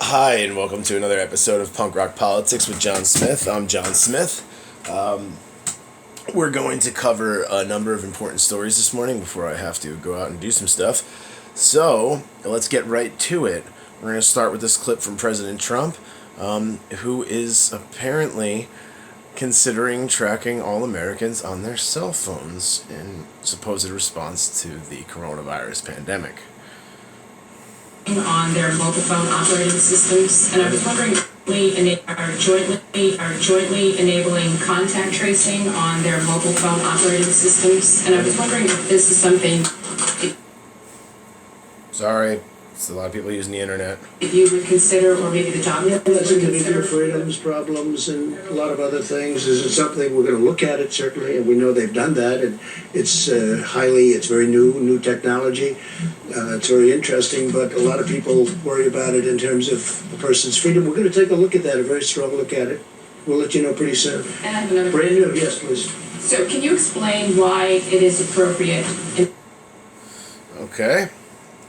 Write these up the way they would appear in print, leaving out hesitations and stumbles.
Hi, and welcome to another episode of Punk Rock Politics with John Smith. I'm John Smith. We're going to cover a number of important stories this morning before I have to go out and do some stuff. So, let's get right to it. We're going to start with this clip from President Trump, who is apparently considering tracking all Americans on their cell phones in supposed response to the coronavirus pandemic. On their mobile phone operating systems, and I was wondering if we are jointly enabling contact tracing on their mobile phone operating systems, and I was wondering if this is something. Sorry, it's a lot of people using the internet. If you would consider, or maybe the job. Yeah, that's individual freedoms, problems, and a lot of other things. Is it something we're going to look at it, certainly, and we know they've done that, and it's it's very new technology. It's very interesting, but a lot of people worry about it in terms of a person's freedom. We're going to take a look at that, a very strong look at it. We'll let you know pretty soon. And I have another Brand new, yes, please. So can you explain why it is appropriate? Okay.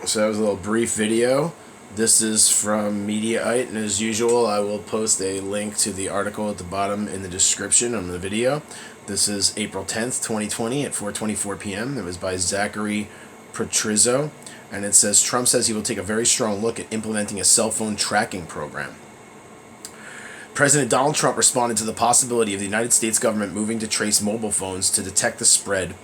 So that was a little brief video. This is from Mediaite, and as usual, I will post a link to the article at the bottom in the description on the video. This is April 10th, 2020 at 4:24 p.m. It was by Zachary Patrizzo, and it says, Trump says he will take a very strong look at implementing a cell phone tracking program. President Donald Trump responded to the possibility of the United States government moving to trace mobile phones to detect the spread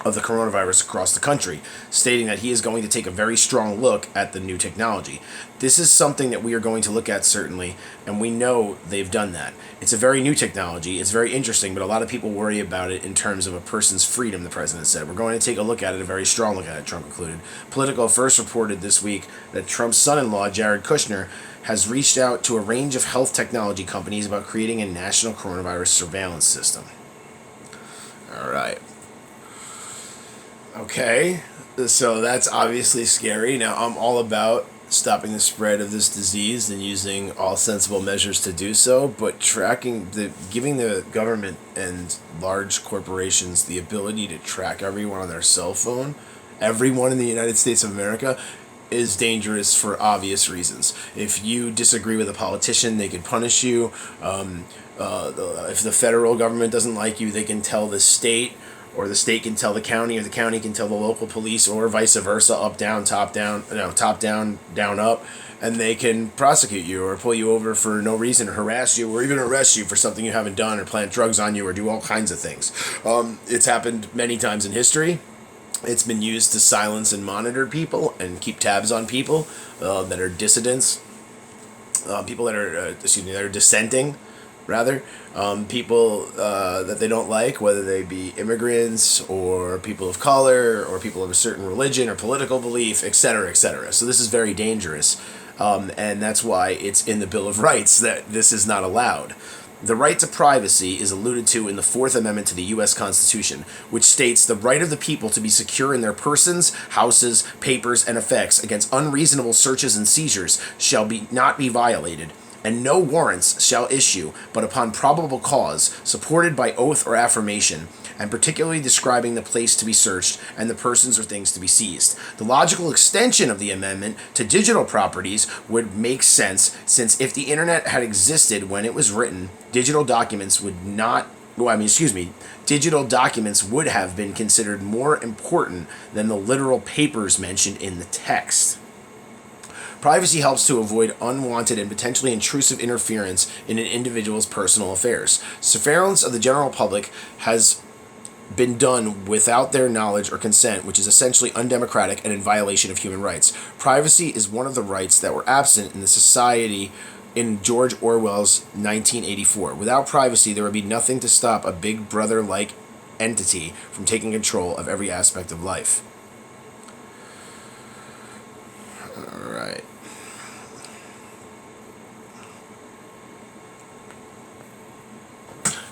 of the coronavirus across the country, stating that he is going to take a very strong look at the new technology. This is something that we are going to look at, certainly, and we know they've done that. It's a very new technology. It's very interesting, but a lot of people worry about it in terms of a person's freedom, the president said. We're going to take a look at it, a very strong look at it, Trump included. Politico first reported this week that Trump's son-in-law, Jared Kushner, has reached out to a range of health technology companies about creating a national coronavirus surveillance system. All right. Okay, so that's obviously scary. Now, I'm all about stopping the spread of this disease and using all sensible measures to do so, but giving the government and large corporations the ability to track everyone on their cell phone, everyone in the United States of America, is dangerous for obvious reasons. If you disagree with a politician, they could punish you. If the federal government doesn't like you, they can tell the state, or the state can tell the county, or the county can tell the local police, or vice versa, up, down, top, down, top, down, down, up, and they can prosecute you or pull you over for no reason, or harass you, or even arrest you for something you haven't done, or plant drugs on you, or do all kinds of things. It's happened many times in history. It's been used to silence and monitor people and keep tabs on people that are dissidents, people that are, that are dissenting, rather, people that they don't like, whether they be immigrants or people of color or people of a certain religion or political belief, etc., etc. So this is very dangerous, and that's why it's in the Bill of Rights that this is not allowed. The right to privacy is alluded to in the Fourth Amendment to the U.S. Constitution, which states the right of the people to be secure in their persons, houses, papers, and effects against unreasonable searches and seizures shall not be violated, and no warrants shall issue but upon probable cause, supported by oath or affirmation, and particularly describing the place to be searched and the persons or things to be seized. The logical extension of the amendment to digital properties would make sense, since if the internet had existed when it was written, digital documents would have been considered more important than the literal papers mentioned in the text. Privacy helps to avoid unwanted and potentially intrusive interference in an individual's personal affairs. Surveillance of the general public has been done without their knowledge or consent, which is essentially undemocratic and in violation of human rights. Privacy is one of the rights that were absent in the society in George Orwell's 1984. Without privacy, there would be nothing to stop a big brother-like entity from taking control of every aspect of life. All right.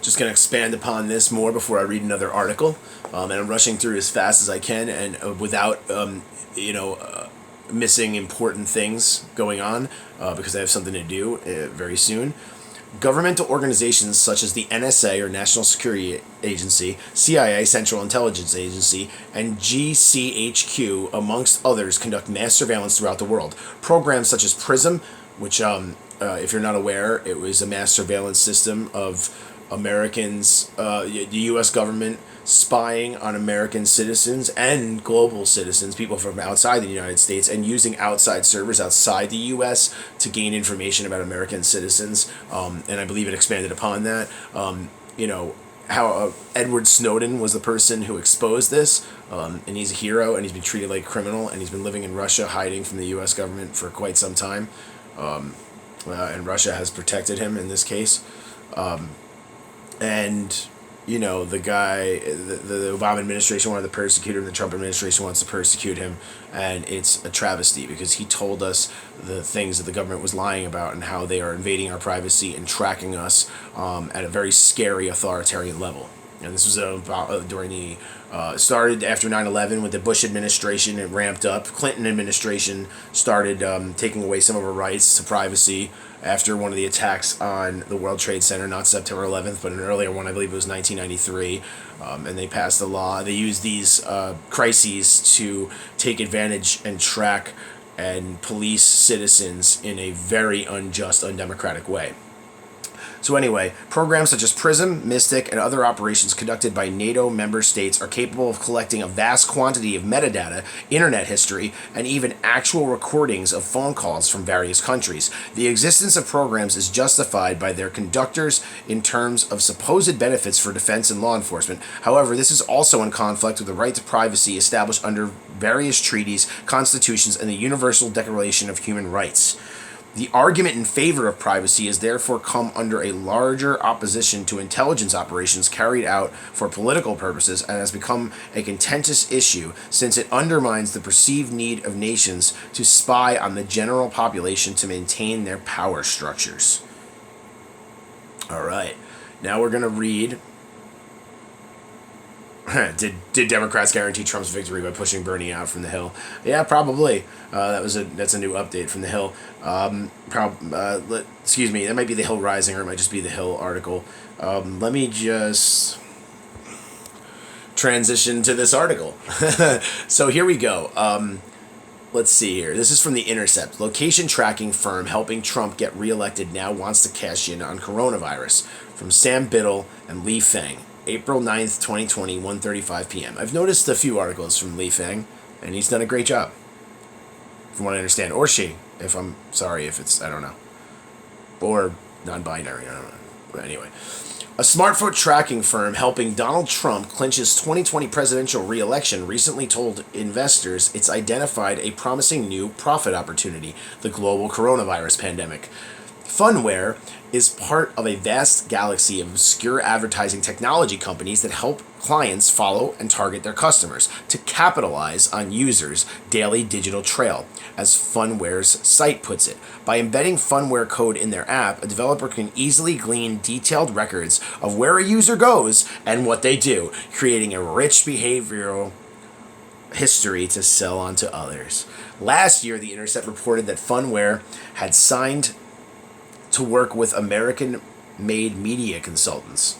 Just going to expand upon this more before I read another article, and I'm rushing through as fast as I can and without missing important things going on because I have something to do very soon. Governmental organizations such as the NSA, or National Security Agency, CIA, Central Intelligence Agency, and GCHQ, amongst others, conduct mass surveillance throughout the world. Programs such as PRISM, which, if you're not aware, it was a mass surveillance system of Americans, the U.S. government spying on American citizens and global citizens, people from outside the United States, and using outside servers outside the U.S. to gain information about American citizens. And I believe it expanded upon that. How Edward Snowden was the person who exposed this, and he's a hero, and he's been treated like a criminal, and he's been living in Russia, hiding from the U.S. government for quite some time. And Russia has protected him in this case. And the guy, the Obama administration wanted to persecute him, the Trump administration wants to persecute him, and it's a travesty because he told us the things that the government was lying about and how they are invading our privacy and tracking us at a very scary authoritarian level. And this was during the started after 9/11 with the Bush administration. It ramped up. Clinton administration started taking away some of our rights to privacy after one of the attacks on the World Trade Center, not September 11th, but an earlier one, I believe it was 1993. And they passed a law. They used these crises to take advantage and track and police citizens in a very unjust, undemocratic way. So anyway, programs such as PRISM, Mystic, and other operations conducted by NATO member states are capable of collecting a vast quantity of metadata, internet history, and even actual recordings of phone calls from various countries. The existence of programs is justified by their conductors in terms of supposed benefits for defense and law enforcement. However, this is also in conflict with the right to privacy established under various treaties, constitutions, and the Universal Declaration of Human Rights. The argument in favor of privacy has therefore come under a larger opposition to intelligence operations carried out for political purposes and has become a contentious issue since it undermines the perceived need of nations to spy on the general population to maintain their power structures. All right, now we're going to read... Did Democrats guarantee Trump's victory by pushing Bernie out from the Hill? Yeah, probably. That's a new update from the Hill. Excuse me, that might be the Hill Rising, or it might just be the Hill article. Let me just transition to this article. So here we go. Let's see here. This is from The Intercept. Location tracking firm helping Trump get reelected now wants to cash in on coronavirus. From Sam Biddle and Lee Feng. April 9th, 2020, 1:35 p.m. I've noticed a few articles from Lee Feng, and he's done a great job, from what I understand. Or she, if I'm sorry if it's, I don't know. Or non-binary, I don't know. But anyway. A smartphone tracking firm helping Donald Trump clinch his 2020 presidential re-election recently told investors it's identified a promising new profit opportunity, the global coronavirus pandemic. Phunware is part of a vast galaxy of obscure advertising technology companies that help clients follow and target their customers to capitalize on users' daily digital trail, as Phunware's site puts it. By embedding Phunware code in their app, a developer can easily glean detailed records of where a user goes and what they do, creating a rich behavioral history to sell on to others. Last year, The Intercept reported that Phunware had signed to work with American-made media consultants,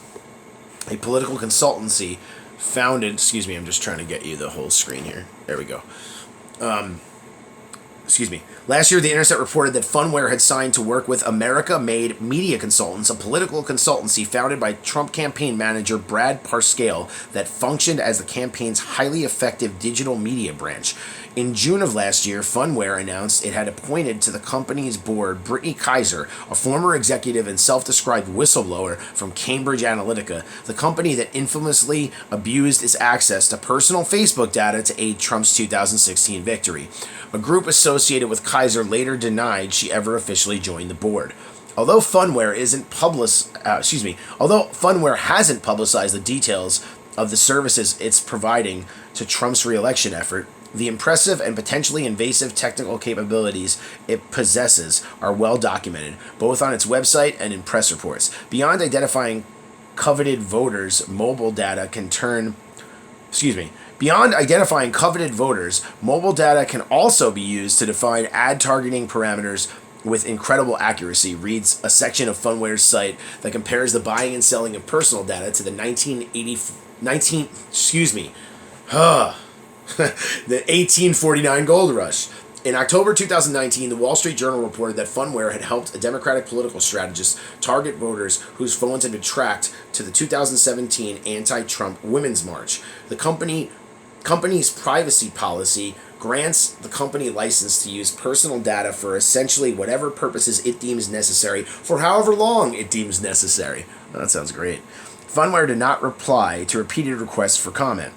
a political consultancy founded... Excuse me, I'm just trying to get you the whole screen here. There we go. Last year, The Intercept reported that Phunware had signed to work with America-made media consultants, a political consultancy founded by Trump campaign manager Brad Parscale that functioned as the campaign's highly effective digital media branch. In June of last year, Phunware announced it had appointed to the company's board Brittany Kaiser, a former executive and self-described whistleblower from Cambridge Analytica, the company that infamously abused its access to personal Facebook data to aid Trump's 2016 victory. A group associated with Kaiser later denied she ever officially joined the board. Although Phunware hasn't publicized the details of the services it's providing to Trump's re-election effort, the impressive and potentially invasive technical capabilities it possesses are well documented, both on its website and in press reports. Beyond identifying coveted voters, mobile data can also be used to define ad targeting parameters with incredible accuracy, reads a section of Phunware's site that compares the buying and selling of personal data to the 1849 gold rush. In October 2019, the Wall Street Journal reported that Funware had helped a Democratic political strategist target voters whose phones had been tracked to the 2017 anti-Trump Women's March. The company's privacy policy grants the company license to use personal data for essentially whatever purposes it deems necessary for however long it deems necessary. That sounds great. Funware did not reply to repeated requests for comment.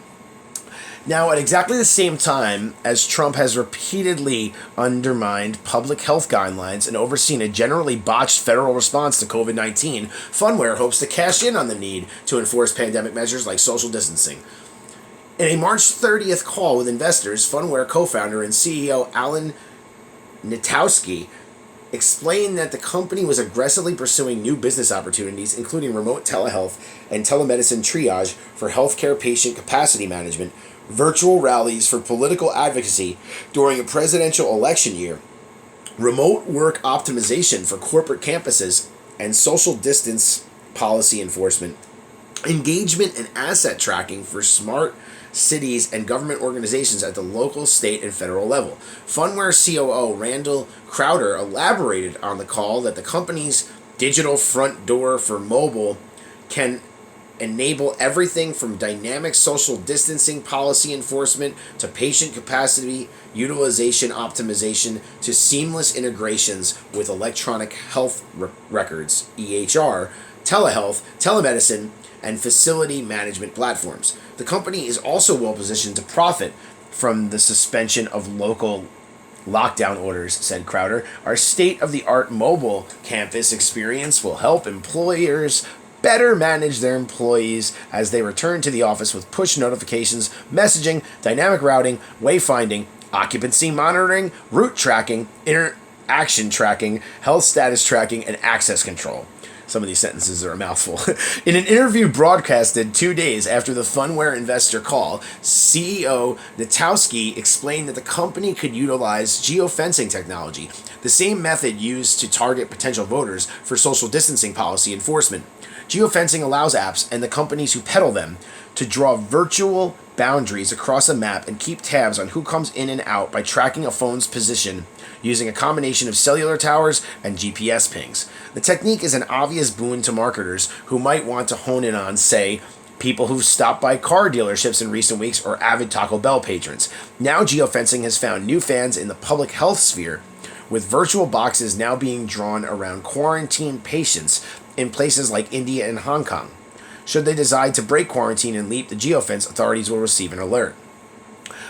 Now, at exactly the same time as Trump has repeatedly undermined public health guidelines and overseen a generally botched federal response to COVID-19, Funware hopes to cash in on the need to enforce pandemic measures like social distancing. In a March 30th call with investors, Funware co-founder and CEO Alan Nitowski explained that the company was aggressively pursuing new business opportunities, including remote telehealth and telemedicine triage for healthcare patient capacity management, virtual rallies for political advocacy during a presidential election year, remote work optimization for corporate campuses, and social distance policy enforcement, engagement and asset tracking for smart cities and government organizations at the local, state, and federal level. Funware COO Randall Crowder elaborated on the call that the company's digital front door for mobile can enable everything from dynamic social distancing policy enforcement to patient capacity utilization optimization to seamless integrations with electronic health records, EHR, telehealth, telemedicine, and facility management platforms. The company is also well positioned to profit from the suspension of local lockdown orders, said Crowder. Our state-of-the-art mobile campus experience will help employers better manage their employees as they return to the office with push notifications, messaging, dynamic routing, wayfinding, occupancy monitoring, route tracking, interaction tracking, health status tracking, and access control. Some of these sentences are a mouthful. In an interview broadcasted 2 days after the Funware investor call, CEO Nitowski explained that the company could utilize geofencing technology, the same method used to target potential voters for social distancing policy enforcement. Geofencing allows apps and the companies who peddle them to draw virtual boundaries across a map and keep tabs on who comes in and out by tracking a phone's position using a combination of cellular towers and GPS pings. The technique is an obvious boon to marketers who might want to hone in on, say, people who've stopped by car dealerships in recent weeks or avid Taco Bell patrons. Now geofencing has found new fans in the public health sphere, with virtual boxes now being drawn around quarantined patients in places like India and Hong Kong. Should they decide to break quarantine and leap the geofence, authorities will receive an alert.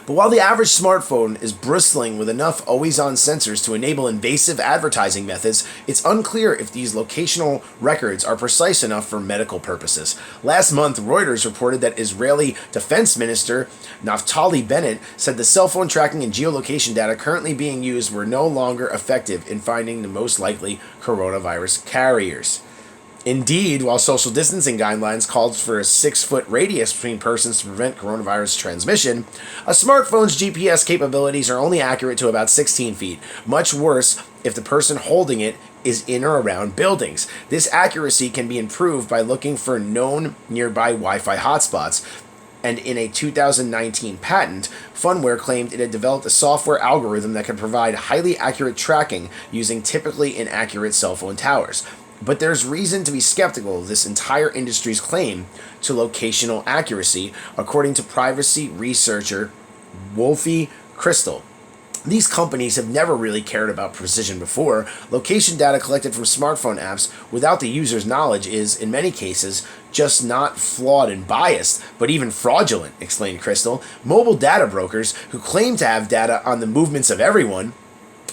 But while the average smartphone is bristling with enough always-on sensors to enable invasive advertising methods, it's unclear if these locational records are precise enough for medical purposes. Last month, Reuters reported that Israeli Defense Minister Naftali Bennett said the cell phone tracking and geolocation data currently being used were no longer effective in finding the most likely coronavirus carriers. Indeed, while social distancing guidelines called for a 6-foot radius between persons to prevent coronavirus transmission, a smartphone's GPS capabilities are only accurate to about 16 feet. Much worse if the person holding it is in or around buildings. This accuracy can be improved by looking for known nearby Wi-Fi hotspots. And in a 2019 patent, Funware claimed it had developed a software algorithm that could provide highly accurate tracking using typically inaccurate cell phone towers. But there's reason to be skeptical of this entire industry's claim to locational accuracy, according to privacy researcher Wolfie Crystal. These companies have never really cared about precision before. Location data collected from smartphone apps without the user's knowledge is, in many cases, just not flawed and biased, but even fraudulent, explained Crystal. Mobile data brokers, who claim to have data on the movements of everyone,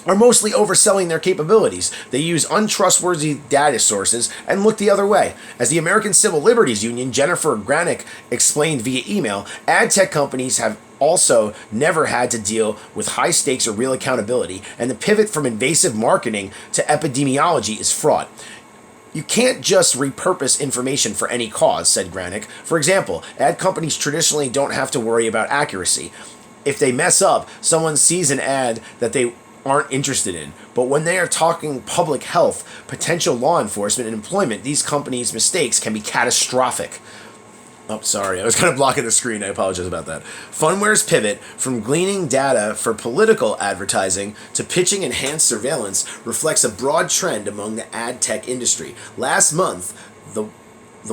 are mostly overselling their capabilities. They use untrustworthy data sources and look the other way. As the American Civil Liberties Union, Jennifer Granick, explained via email, ad tech companies have also never had to deal with high stakes or real accountability, and the pivot from invasive marketing to epidemiology is fraud. You can't just repurpose information for any cause, said Granick. For example, ad companies traditionally don't have to worry about accuracy. If they mess up, someone sees an ad that they aren't interested in. But when they are talking public health, potential law enforcement, and employment, these companies' mistakes can be catastrophic. Oh, sorry. I was kind of blocking the screen. I apologize about that. Phunware's pivot from gleaning data for political advertising to pitching enhanced surveillance reflects a broad trend among the ad tech industry. Last month, the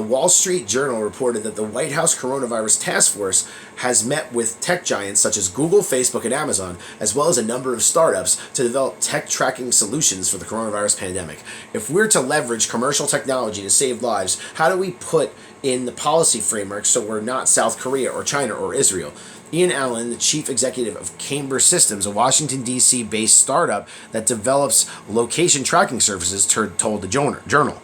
Wall Street Journal reported that the White House Coronavirus Task Force has met with tech giants such as Google, Facebook, and Amazon, as well as a number of startups to develop tech tracking solutions for the coronavirus pandemic. If we're to leverage commercial technology to save lives, how do we put in the policy framework so we're not South Korea or China or Israel? Ian Allen, the chief executive of Camber Systems, a Washington, D.C. based startup that develops location tracking services, told the Journal.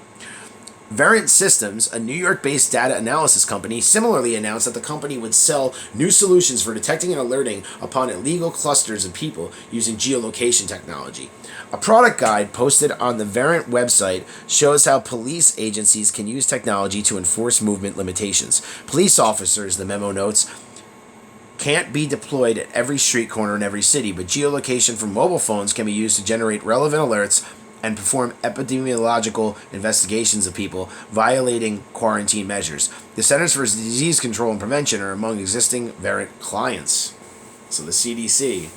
Variant Systems, a New York-based data analysis company, similarly announced that the company would sell new solutions for detecting and alerting upon illegal clusters of people using geolocation technology. A product guide posted on the Variant website shows how police agencies can use technology to enforce movement limitations. Police officers, the memo notes, can't be deployed at every street corner in every city, but geolocation from mobile phones can be used to generate relevant alerts and perform epidemiological investigations of people violating quarantine measures. The Centers for Disease Control and Prevention are among existing Variant clients. So the CDC,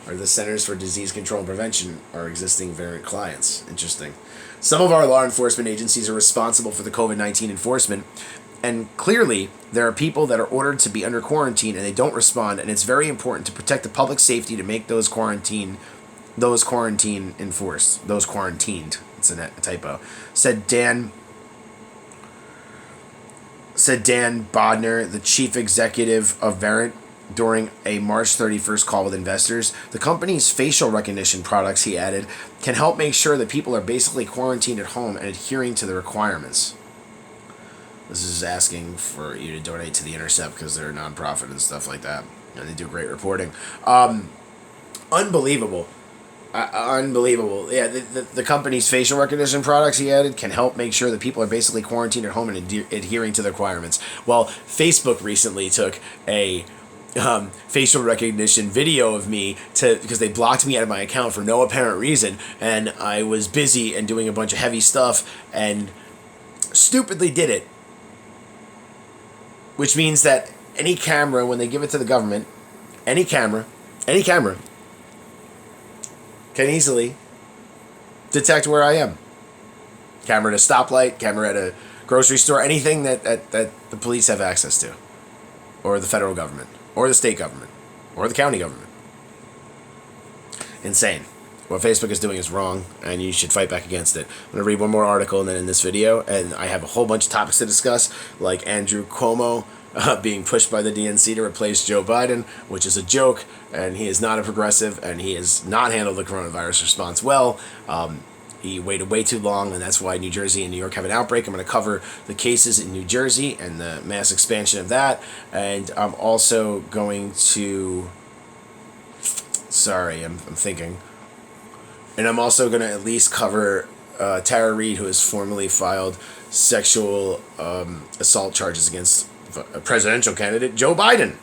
or the Centers for Disease Control and Prevention, are existing Variant clients. Interesting. Some of our law enforcement agencies are responsible for the COVID-19 enforcement, and clearly there are people that are ordered to be under quarantine and they don't respond, and it's very important to protect the public safety to make those quarantined enforced. Those quarantined. It's a typo. Said Dan Bodner, the chief executive of Variant, during a March 31st call with investors. The company's facial recognition products, he added, can help make sure that people are basically quarantined at home and adhering to the requirements. This is asking for you to donate to The Intercept because they're a nonprofit and stuff like that. And they do great reporting. Unbelievable. Unbelievable. Yeah, the company's facial recognition products, he added, can help make sure that people are basically quarantined at home and adhering to the requirements. Well, Facebook recently took a facial recognition video of me because they blocked me out of my account for no apparent reason, and I was busy and doing a bunch of heavy stuff and stupidly did it. Which means that any camera, when they give it to the government, any camera, can easily detect where I am. Camera at a stoplight, camera at a grocery store, anything that the police have access to. Or the federal government. Or the state government. Or the county government. Insane. What Facebook is doing is wrong, and you should fight back against it. I'm going to read one more article and then in this video, and I have a whole bunch of topics to discuss, like Andrew Cuomo being pushed by the DNC to replace Joe Biden, which is a joke, and he is not a progressive, and he has not handled the coronavirus response well. He waited way too long, and that's why New Jersey and New York have an outbreak. I'm going to cover the cases in New Jersey and the mass expansion of that, and I'm also going to... Sorry, I'm thinking... And I'm also going to at least cover Tara Reid, who has formally filed sexual assault charges against presidential candidate Joe Biden.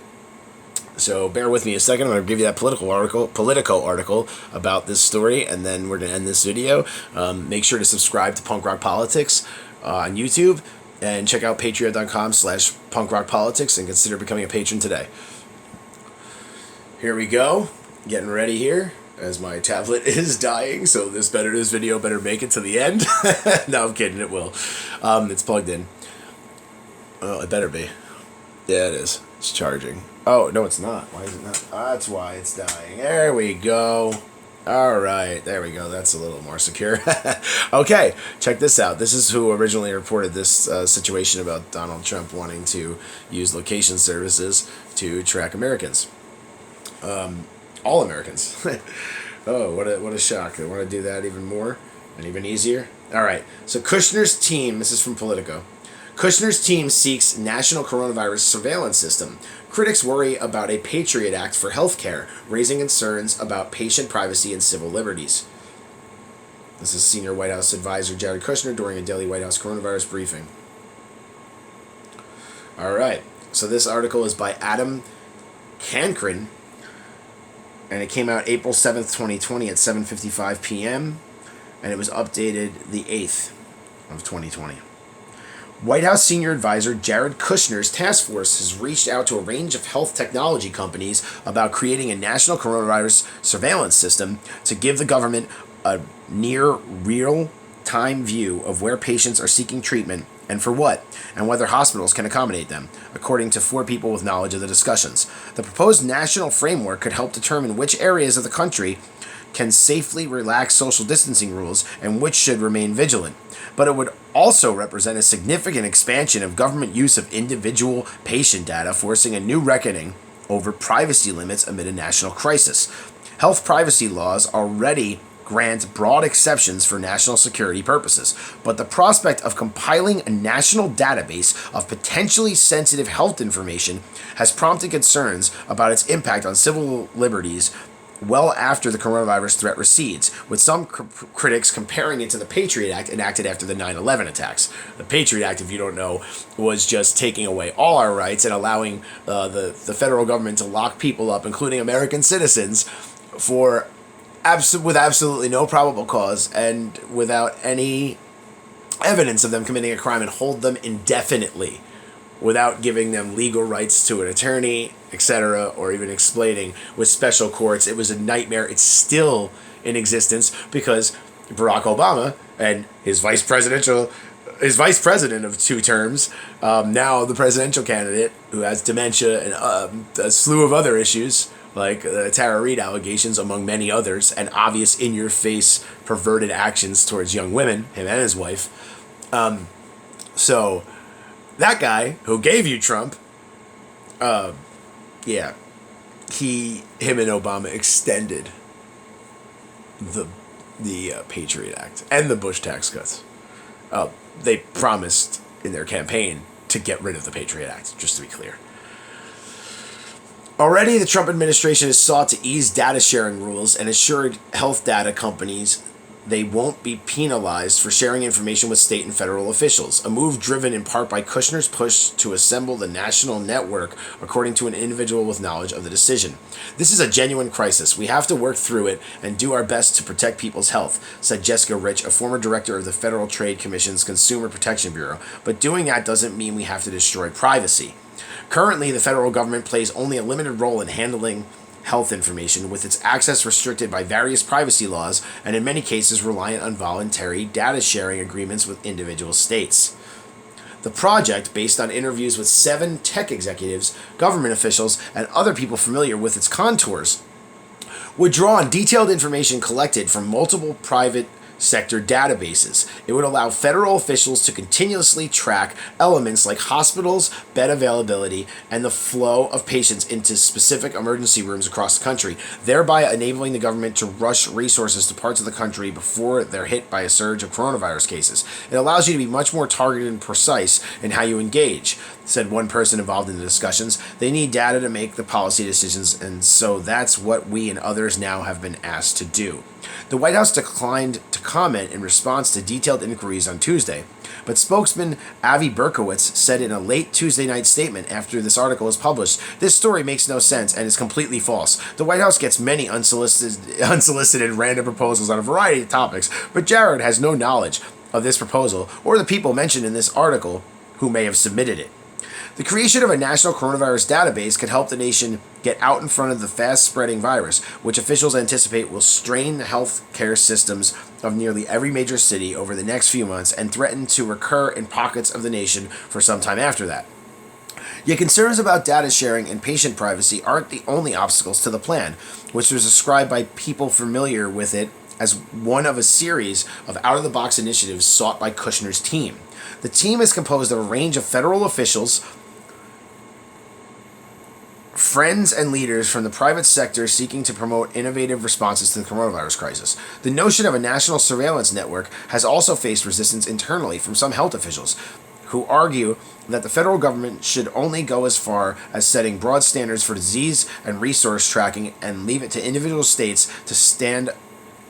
So bear with me a second. I'm going to give you that Politico article about this story, and then we're going to end this video. Make sure to subscribe to Punk Rock Politics on YouTube, and check out patreon.com/punkrockpolitics and consider becoming a patron today. Here we go. Getting ready here, as my tablet is dying, so this video better make it to the end. No, I'm kidding, it will. It's plugged in. Oh, it better be. Yeah, it is. It's charging. Oh, no, it's not. Why is it not? That's why it's dying. There we go. All right, there we go. That's a little more secure. Okay, check this out. This is who originally reported this situation about Donald Trump wanting to use location services to track Americans. All Americans. Oh, what a shock. They want to do that even more and even easier. All right, so Kushner's team, this is from Politico. Kushner's team seeks national coronavirus surveillance system. Critics worry about a Patriot Act for healthcare, raising concerns about patient privacy and civil liberties. This is senior White House advisor Jared Kushner during a daily White House coronavirus briefing. All right, so this article is by Adam Cancrin, and it came out April 7th, 2020 at 7:55 p.m., and it was updated the 8th of 2020. White House senior advisor Jared Kushner's task force has reached out to a range of health technology companies about creating a national coronavirus surveillance system to give the government a near real-time view of where patients are seeking treatment and for what, and whether hospitals can accommodate them, according to 4 people with knowledge of the discussions. The proposed national framework could help determine which areas of the country can safely relax social distancing rules and which should remain vigilant. But it would also represent a significant expansion of government use of individual patient data, forcing a new reckoning over privacy limits amid a national crisis. Health privacy laws already grant broad exceptions for national security purposes, but the prospect of compiling a national database of potentially sensitive health information has prompted concerns about its impact on civil liberties well after the coronavirus threat recedes, with some critics comparing it to the Patriot Act enacted after the 9/11 attacks. The Patriot Act, if you don't know, was just taking away all our rights and allowing the federal government to lock people up, including American citizens, for with absolutely no probable cause and without any evidence of them committing a crime, and hold them indefinitely without giving them legal rights to an attorney, etc., or even explaining with special courts. It was a nightmare. It's still in existence because Barack Obama and his vice president of 2 terms, now the presidential candidate who has dementia and a slew of other issues, like the Tara Reid allegations, among many others, and obvious in-your-face perverted actions towards young women, him and his wife. So that guy who gave you Trump, him and Obama extended the Patriot Act and the Bush tax cuts. They promised in their campaign to get rid of the Patriot Act, just to be clear. Already, the Trump administration has sought to ease data sharing rules and assured health data companies they won't be penalized for sharing information with state and federal officials, a move driven in part by Kushner's push to assemble the national network, according to an individual with knowledge of the decision. This is a genuine crisis. We have to work through it and do our best to protect people's health, said Jessica Rich, a former director of the Federal Trade Commission's Consumer Protection Bureau. But doing that doesn't mean we have to destroy privacy. Currently, the federal government plays only a limited role in handling health information, with its access restricted by various privacy laws and in many cases reliant on voluntary data sharing agreements with individual states. The project, based on interviews with 7 tech executives, government officials, and other people familiar with its contours, would draw on detailed information collected from multiple private sector databases. It would allow federal officials to continuously track elements like hospitals, bed availability, and the flow of patients into specific emergency rooms across the country, thereby enabling the government to rush resources to parts of the country before they're hit by a surge of coronavirus cases. It allows you to be much more targeted and precise in how you engage, said one person involved in the discussions. They need data to make the policy decisions, and so that's what we and others now have been asked to do. The White House declined to comment in response to detailed inquiries on Tuesday, but spokesman Avi Berkowitz said in a late Tuesday night statement after this article was published, "This story makes no sense and is completely false. The White House gets many unsolicited random proposals on a variety of topics, but Jared has no knowledge of this proposal or the people mentioned in this article who may have submitted it." The creation of a national coronavirus database could help the nation get out in front of the fast-spreading virus, which officials anticipate will strain the health care systems of nearly every major city over the next few months and threaten to recur in pockets of the nation for some time after that. Yet concerns about data sharing and patient privacy aren't the only obstacles to the plan, which was described by people familiar with it as one of a series of out-of-the-box initiatives sought by Kushner's team. The team is composed of a range of federal officials, friends and leaders from the private sector seeking to promote innovative responses to the coronavirus crisis. The notion of a national surveillance network has also faced resistance internally from some health officials, who argue that the federal government should only go as far as setting broad standards for disease and resource tracking and leave it to individual states to stand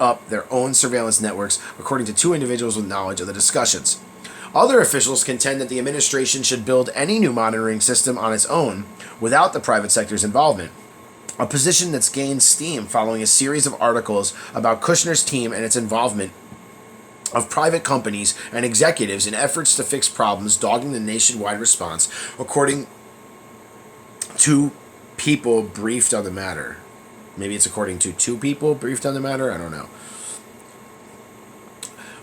up their own surveillance networks, according to 2 individuals with knowledge of the discussions. Other officials contend that the administration should build any new monitoring system on its own without the private sector's involvement, a position that's gained steam following a series of articles about Kushner's team and its involvement of private companies and executives in efforts to fix problems dogging the nationwide response, according to people briefed on the matter. Maybe it's according to two people briefed on the matter, I don't know.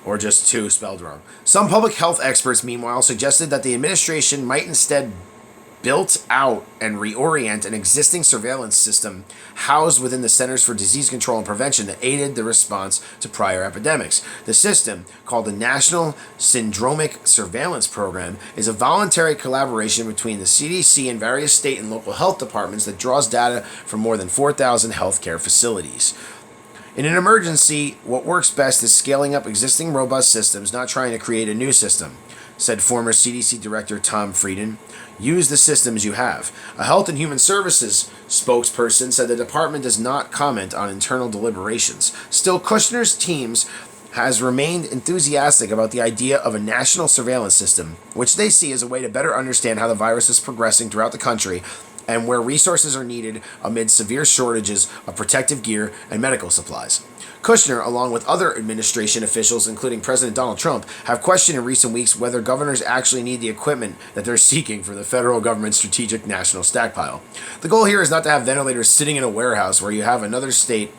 Or just two spelled wrong. Some public health experts, meanwhile, suggested that the administration might instead built out and reorient an existing surveillance system housed within the Centers for Disease Control and Prevention that aided the response to prior epidemics. The system, called the National Syndromic Surveillance Program, is a voluntary collaboration between the CDC and various state and local health departments that draws data from more than 4,000 healthcare facilities. In an emergency, what works best is scaling up existing robust systems, not trying to create a new system, said former CDC Director Tom Frieden. Use the systems you have. A Health and Human Services spokesperson said the department does not comment on internal deliberations. Still, Kushner's teams has remained enthusiastic about the idea of a national surveillance system, which they see as a way to better understand how the virus is progressing throughout the country and where resources are needed amid severe shortages of protective gear and medical supplies. Kushner, along with other administration officials, including President Donald Trump, have questioned in recent weeks whether governors actually need the equipment that they're seeking for the federal government's strategic national stockpile. The goal here is not to have ventilators sitting in a warehouse where you have another state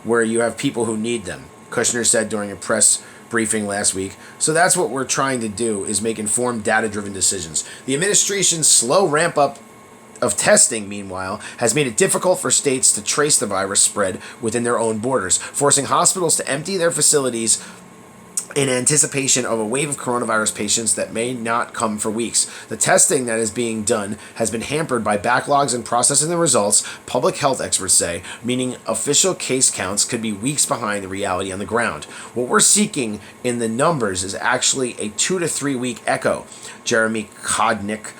where you have people who need them, Kushner said during a press briefing last week. So that's what we're trying to do, is make informed, data-driven decisions. The administration's slow ramp-up of testing, meanwhile, has made it difficult for states to trace the virus spread within their own borders, forcing hospitals to empty their facilities in anticipation of a wave of coronavirus patients that may not come for weeks. The testing that is being done has been hampered by backlogs in processing the results, public health experts say, meaning official case counts could be weeks behind the reality on the ground. What we're seeking in the numbers is actually a 2 to 3 week echo, Jeremy Kodnick,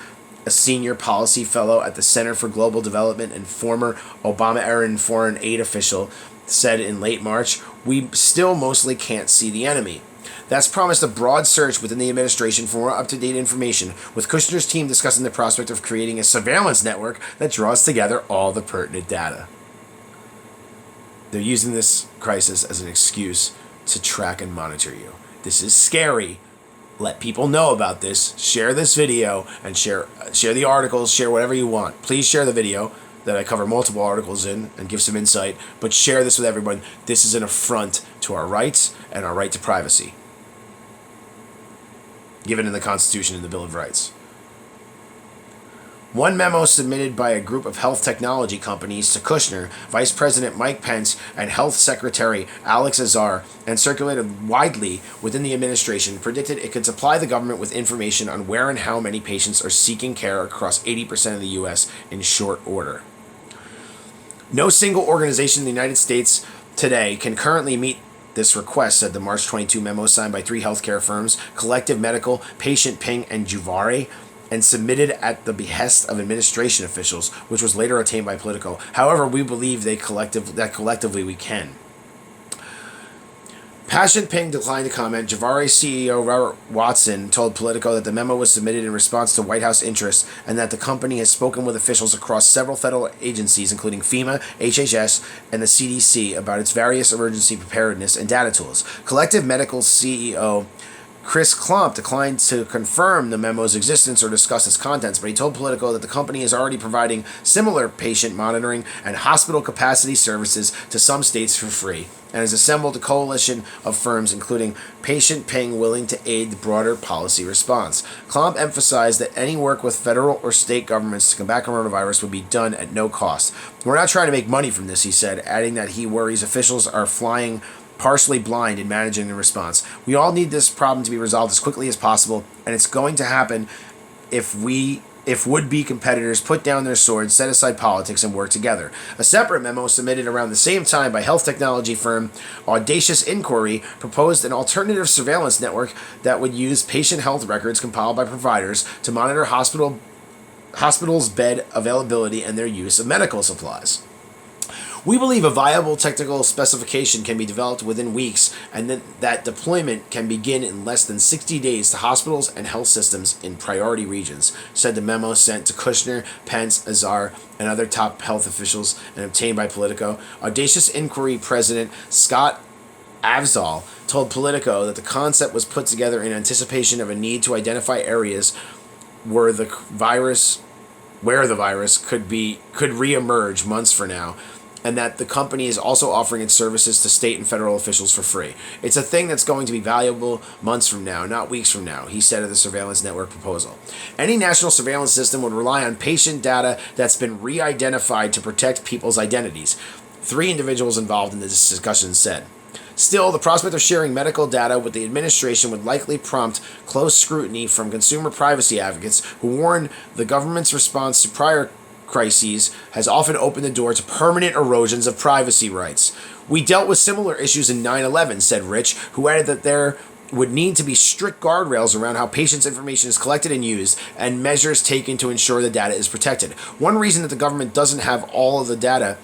a senior policy fellow at the Center for Global Development and former Obama-era foreign aid official, said in late March. We still mostly can't see the enemy. That's promised a broad search within the administration for more up-to-date information, with Kushner's team discussing the prospect of creating a surveillance network that draws together all the pertinent data. They're using this crisis as an excuse to track and monitor you. This is scary. Let people know about this. Share this video and share the articles. Share whatever you want. Please share the video that I cover multiple articles in and give some insight. But share this with everyone. This is an affront to our rights and our right to privacy, given in the Constitution and the Bill of Rights. One memo submitted by a group of health technology companies to Kushner, Vice President Mike Pence, and Health Secretary Alex Azar, and circulated widely within the administration, predicted it could supply the government with information on where and how many patients are seeking care across 80% of the U.S. in short order. No single organization in the United States today can currently meet this request, said the March 22 memo signed by 3 healthcare firms, Collective Medical, Patient Ping, and Juvari, and submitted at the behest of administration officials, which was later obtained by Politico. However, we believe that collectively we can. Patient Ping declined to comment. Juvari CEO Robert Watson told Politico that the memo was submitted in response to White House interests and that the company has spoken with officials across several federal agencies, including FEMA, HHS, and the CDC, about its various emergency preparedness and data tools. Collective Medical's CEO Chris Klomp declined to confirm the memo's existence or discuss its contents, but he told Politico that the company is already providing similar patient monitoring and hospital capacity services to some states for free, and has assembled a coalition of firms, including Patient Ping, willing to aid the broader policy response. Klomp emphasized that any work with federal or state governments to combat coronavirus would be done at no cost. We're not trying to make money from this, he said, adding that he worries officials are flying partially blind in managing the response. We all need this problem to be resolved as quickly as possible, and it's going to happen if would-be competitors put down their swords, set aside politics, and work together. A separate memo submitted around the same time by health technology firm Audacious Inquiry proposed an alternative surveillance network that would use patient health records compiled by providers to monitor hospitals' bed availability and their use of medical supplies. We believe a viable technical specification can be developed within weeks, and that deployment can begin in less than 60 days to hospitals and health systems in priority regions, said the memo sent to Kushner, Pence, Azar, and other top health officials and obtained by Politico. Audacious Inquiry President Scott Avzal told Politico that the concept was put together in anticipation of a need to identify areas where the virus could reemerge months from now, and that the company is also offering its services to state and federal officials for free. It's a thing that's going to be valuable months from now, not weeks from now, he said of the surveillance network proposal. Any national surveillance system would rely on patient data that's been re-identified to protect people's identities, 3 individuals involved in this discussion said. Still, the prospect of sharing medical data with the administration would likely prompt close scrutiny from consumer privacy advocates who warn the government's response to prior crises has often opened the door to permanent erosions of privacy rights. We dealt with similar issues in 9/11, said Rich, who added that there would need to be strict guardrails around how patients' information is collected and used, and measures taken to ensure the data is protected. One reason that the government doesn't have all of the data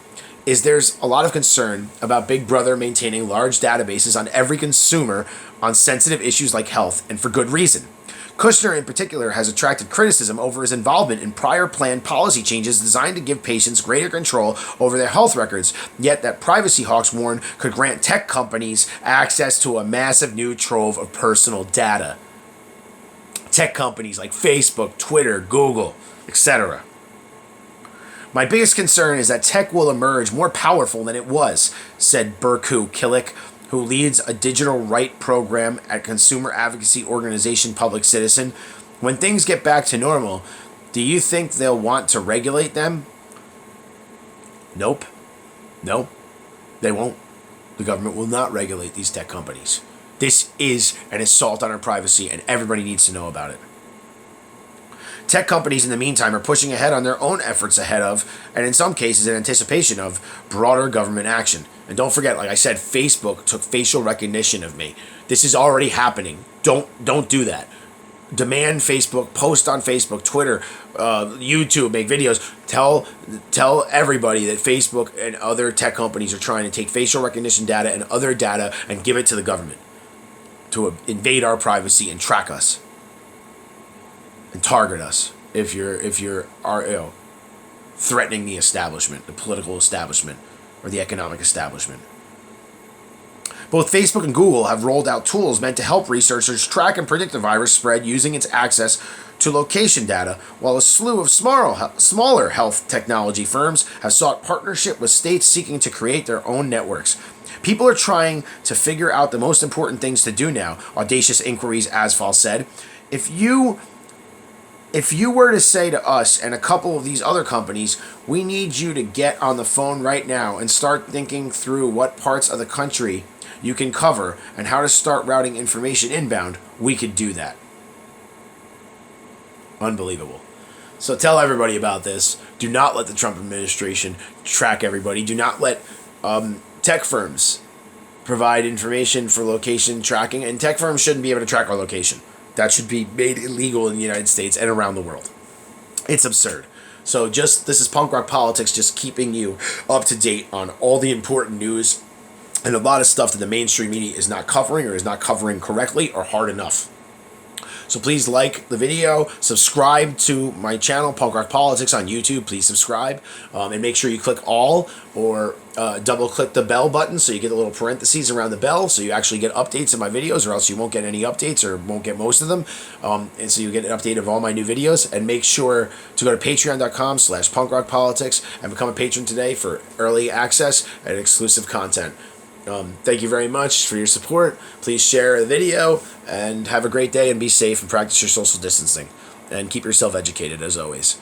is there's a lot of concern about Big Brother maintaining large databases on every consumer on sensitive issues like health, and for good reason. Kushner, in particular, has attracted criticism over his involvement in prior planned policy changes designed to give patients greater control over their health records, yet that privacy hawks warn could grant tech companies access to a massive new trove of personal data. Tech companies like Facebook, Twitter, Google, etc. My biggest concern is that tech will emerge more powerful than it was, said Berku Killick, who leads a digital right program at consumer advocacy organization Public Citizen. When things get back to normal, do you think they'll want to regulate them? Nope. No, they won't. The government will not regulate these tech companies. This is an assault on our privacy, and everybody needs to know about it. Tech companies, in the meantime, are pushing ahead on their own efforts ahead of, and in some cases in anticipation of, broader government action. And don't forget, like I said, Facebook took facial recognition of me. This is already happening. Don't do that. Demand Facebook, post on Facebook, Twitter, YouTube, make videos. Tell everybody that Facebook and other tech companies are trying to take facial recognition data and other data and give it to the government to invade our privacy and track us and target us if you're threatening the establishment, the political establishment, or the economic establishment. Both Facebook and Google have rolled out tools meant to help researchers track and predict the virus spread using its access to location data, while a slew of smaller health technology firms have sought partnership with states seeking to create their own networks. People are trying to figure out the most important things to do now, Audacious Inquiries Asphalt said. If you were to say to us and a couple of these other companies, we need you to get on the phone right now and start thinking through what parts of the country you can cover and how to start routing information inbound, we could do that. Unbelievable. So tell everybody about this. Do not let the Trump administration track everybody. Do not let tech firms provide information for location tracking, and tech firms shouldn't be able to track our location. That should be made illegal in the United States and around the world. It's absurd. So this is Punk Rock Politics, just keeping you up to date on all the important news and a lot of stuff that the mainstream media is not covering or is not covering correctly or hard enough. So please like the video, subscribe to my channel, Punk Rock Politics on YouTube. Please subscribe, and make sure you click all or double click the bell button so you get the little parentheses around the bell so you actually get updates of my videos, or else you won't get any updates or won't get most of them. And so you get an update of all my new videos. And make sure to go to patreon.com/punkrockpolitics and become a patron today for early access and exclusive content. Thank you very much for your support. Please share the video and have a great day and be safe and practice your social distancing. And keep yourself educated as always.